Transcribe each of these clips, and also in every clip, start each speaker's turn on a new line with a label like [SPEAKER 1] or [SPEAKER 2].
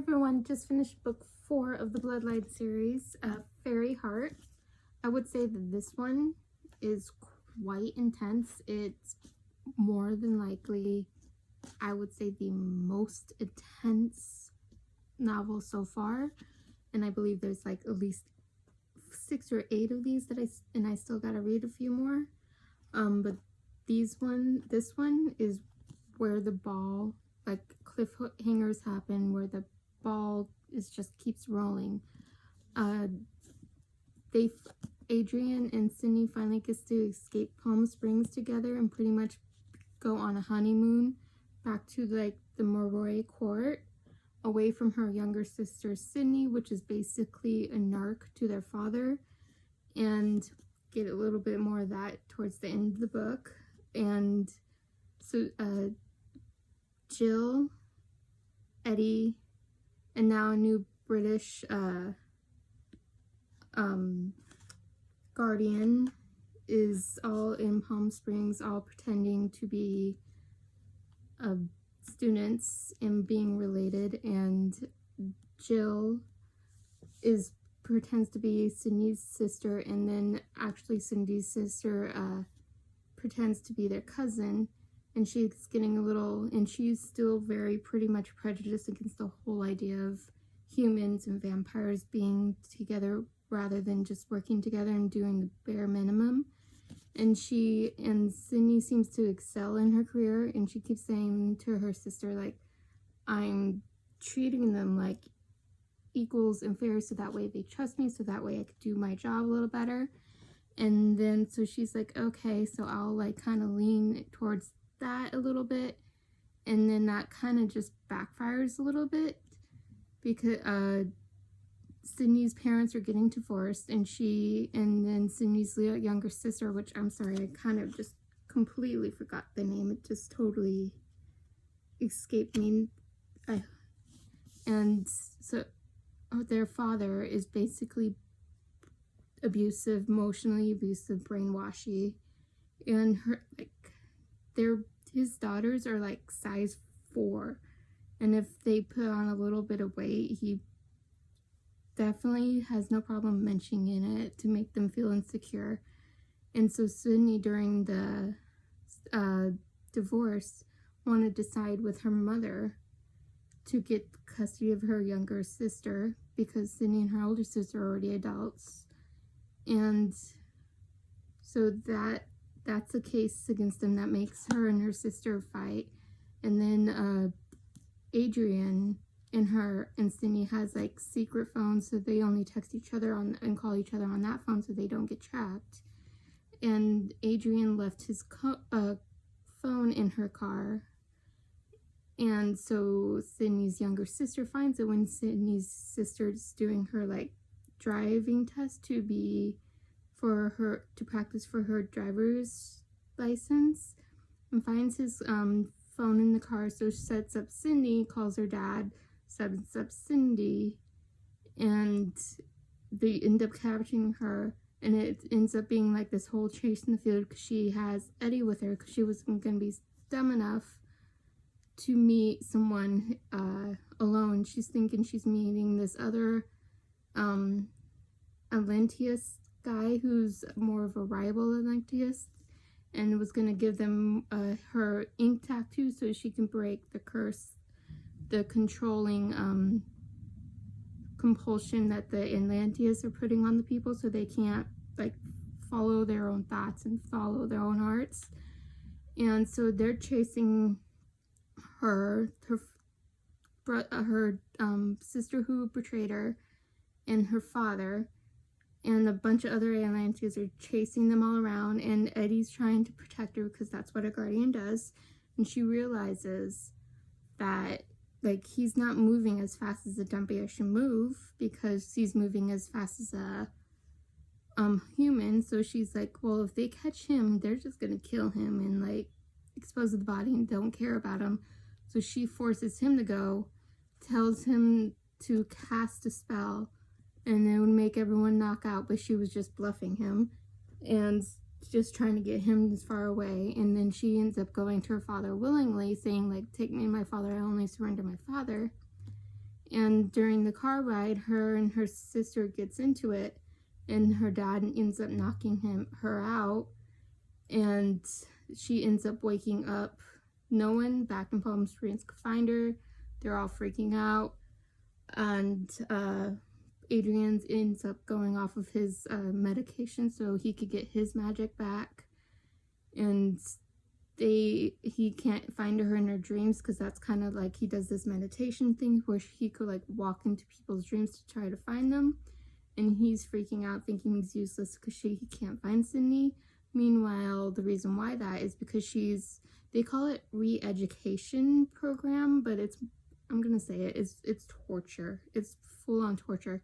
[SPEAKER 1] everyone, just finished book 4 of the Bloodline series, Fairy Heart. I would say that this one is quite intense. It's more than likely, I would say, the most intense novel so far, and I believe there's like at least 6 or 8 of these that I still gotta read a few more. But this one is where the ball, like cliffhangers happen, where the ball just keeps rolling. Adrian and Sydney finally gets to escape Palm Springs together and pretty much go on a honeymoon back to like the Moroy court, away from her younger sister Sydney, which is basically a narc to their father, and get a little bit more of that towards the end of the book. And so Jill, Eddie, and now a new British guardian is all in Palm Springs, all pretending to be students and being related. And Jill pretends to be Sydney's sister, and then actually Cindy's sister pretends to be their cousin, and she's getting a little, and she's still very pretty much prejudiced against the whole idea of humans and vampires being together rather than just working together and doing the bare minimum. And Sydney seems to excel in her career, and she keeps saying to her sister, like, I'm treating them like equals and fair, so that way they trust me, so that way I could do my job a little better. And then so she's like, okay, so I'll like kind of lean towards that a little bit, and then that kind of just backfires a little bit because Sydney's parents are getting divorced, and then Sydney's younger sister, which I'm sorry, I kind of just completely forgot the name, it just totally escaped me. And so their father is basically abusive, emotionally abusive, brainwashy, and his daughters are like size 4, and if they put on a little bit of weight, he definitely has no problem mentioning it to make them feel insecure. And so Sydney, during the divorce, wanted to decide with her mother to get custody of her younger sister, because Sydney and her older sister are already adults. And so that's a case against them that makes her and her sister fight. And then Adrian and Sydney has like secret phones, so they only text each other on and call each other on that phone so they don't get trapped. And Adrian left his phone in her car, and so Sydney's younger sister finds it when Sydney's sister's doing her like driving test to practice for her driver's license, and finds his phone in the car. So she sets up Cindy, calls her dad, sets up Cindy, and they end up capturing her. And it ends up being like this whole chase in the field because she has Eddie with her, because she wasn't going to be dumb enough to meet someone alone. She's thinking she's meeting this other Atlanteus guy who's more of a rival Atlanteus, and was going to give them her ink tattoo so she can break the curse, the controlling compulsion that the Atlanteus are putting on the people, so they can't like follow their own thoughts and follow their own hearts. And so they're chasing her sister who betrayed her, and her father, and a bunch of other Atlanteans are chasing them all around, and Eddie's trying to protect her because that's what a guardian does. And she realizes that like he's not moving as fast as a dumpy should move, because he's moving as fast as a human. So she's like, well, if they catch him, they're just gonna kill him and like expose the body and don't care about him. So she forces him to go, tells him to cast a spell, and it would make everyone knock out, but she was just bluffing him and just trying to get him as far away. And then she ends up going to her father willingly, saying like, take me and my father, I only surrender my father. And during the car ride, her and her sister gets into it, and her dad ends up knocking her out, and she ends up waking up. No one back in Palm Springs could find her. They're all freaking out, and Adrian ends up going off of his medication so he could get his magic back, and he can't find her in her dreams because that's kind of like he does this meditation thing where he could like walk into people's dreams to try to find them, and he's freaking out thinking he's useless because he can't find Sydney. Meanwhile, the reason why that is because they call it re-education program, but I'm gonna say it's torture. It's full-on torture.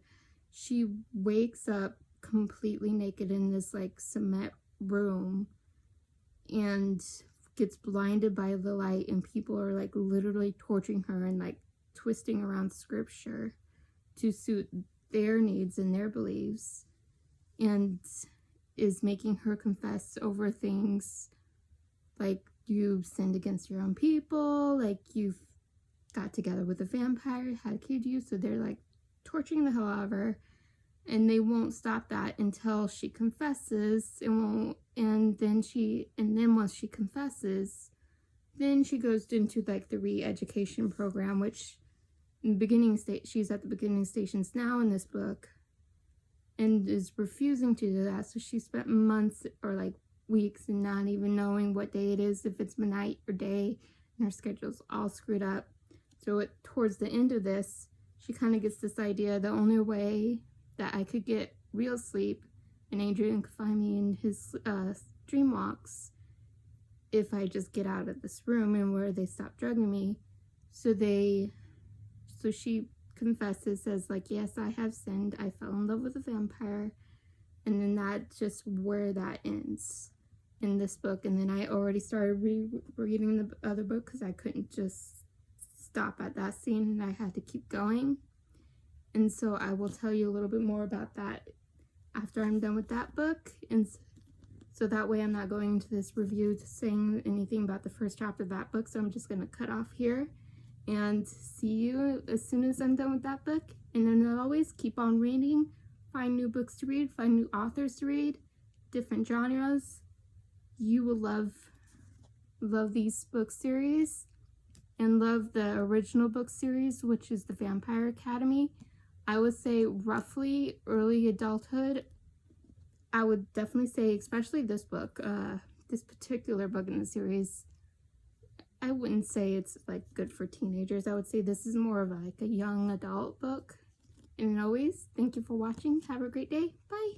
[SPEAKER 1] She wakes up completely naked in this like cement room and gets blinded by the light, and people are like literally torturing her and like twisting around scripture to suit their needs and their beliefs, and is making her confess over things like you've sinned against your own people, like you've got together with a vampire, had a kid you, so they're like torturing the hell out of her, and they won't stop that until she confesses, and then once she confesses, then she goes into like the re-education program, which in the beginning she's at the beginning stations now in this book, and is refusing to do that. So she spent months or like weeks and not even knowing what day it is, if it's night or day, and her schedule's all screwed up. So towards the end of this, she kind of gets this idea: the only way that I could get real sleep and Adrian could find me in his dream walks if I just get out of this room and where they stop drugging me. So she confesses, says like, yes, I have sinned, I fell in love with a vampire, and then that's just where that ends in this book. And then I already started reading the other book because I couldn't just stop at that scene and I had to keep going. And so I will tell you a little bit more about that after I'm done with that book, and so that way I'm not going into this review to saying anything about the first chapter of that book. So I'm just going to cut off here and see you as soon as I'm done with that book. And then as always, keep on reading, find new books to read, find new authors to read, different genres. You will love these book series and love the original book series, which is the Vampire Academy. I would say roughly early adulthood. I would definitely say, especially this book, this particular book in the series, I wouldn't say it's like good for teenagers. I would say this is more of like a young adult book. And always, thank you for watching. Have a great day. Bye.